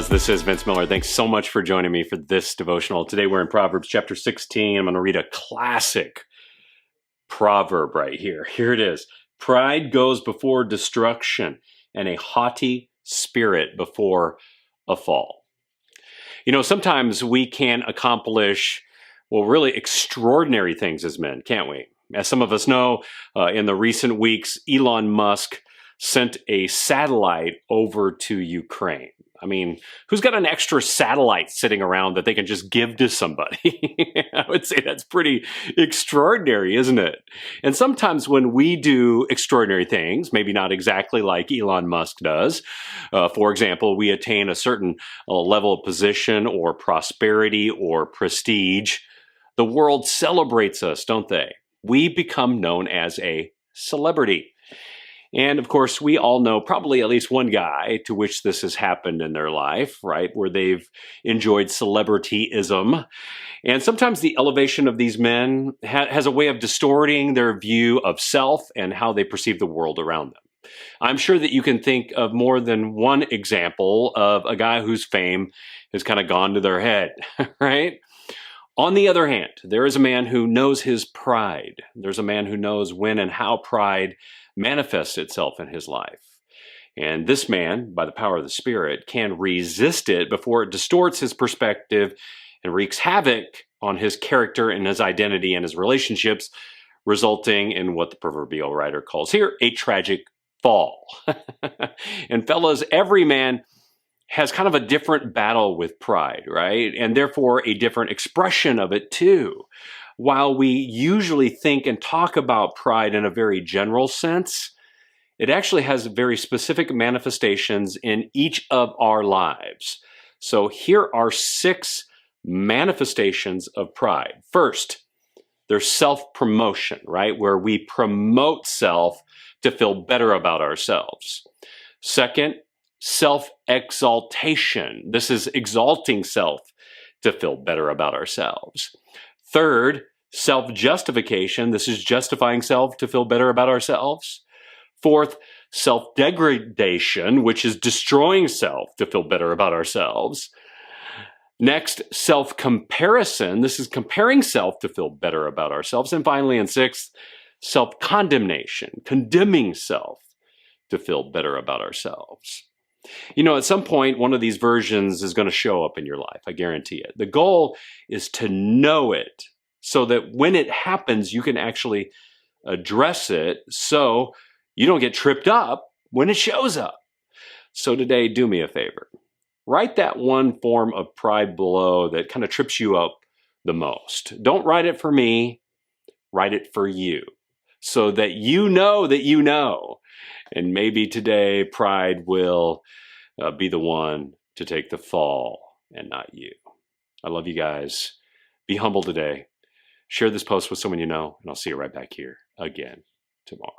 does. This is Vince Miller. Thanks so much for joining me for this devotional. Today we're in Proverbs chapter 16. I'm going to read a classic proverb right here. Here it is. Pride goes before destruction, and a haughty spirit before a fall. You know, sometimes we can accomplish, really extraordinary things as men, can't we? As some of us know, in the recent weeks, Elon Musk sent a satellite over to Ukraine. I mean, who's got an extra satellite sitting around that they can just give to somebody? I would say that's pretty extraordinary, isn't it? And sometimes when we do extraordinary things, maybe not exactly like Elon Musk does, for example, we attain a certain level of position or prosperity or prestige, the world celebrates us, don't they? We become known as a celebrity. And of course, we all know probably at least one guy to which this has happened in their life, right? Where they've enjoyed celebrityism. And sometimes the elevation of these men has a way of distorting their view of self and how they perceive the world around them. I'm sure that you can think of more than one example of a guy whose fame has kind of gone to their head, right? On the other hand, there is a man who knows his pride. There's a man who knows when and how pride manifests itself in his life. And this man, by the power of the Spirit, can resist it before it distorts his perspective and wreaks havoc on his character and his identity and his relationships, resulting in what the proverbial writer calls here a tragic fall. And fellas, every man has kind of a different battle with pride, right? And therefore a different expression of it too. While we usually think and talk about pride in a very general sense, it actually has very specific manifestations in each of our lives. So here are 6 manifestations of pride. First, there's self-promotion, right? Where we promote self to feel better about ourselves. Second, self-exaltation. This is exalting self to feel better about ourselves. Third, self-justification. This is justifying self to feel better about ourselves. Fourth, self-degradation, which is destroying self to feel better about ourselves. Next, self-comparison. This is comparing self to feel better about ourselves. And finally, and sixth, self-condemnation, condemning self to feel better about ourselves. You know, at some point, one of these versions is going to show up in your life. I guarantee it. The goal is to know it so that when it happens, you can actually address it so you don't get tripped up when it shows up. So today, do me a favor. Write that one form of pride below that kind of trips you up the most. Don't write it for me. Write it for you so that you know that you know. And maybe today pride will be the one to take the fall and not you. I love you guys. Be humble today. Share this post with someone you know, and I'll see you right back here again tomorrow.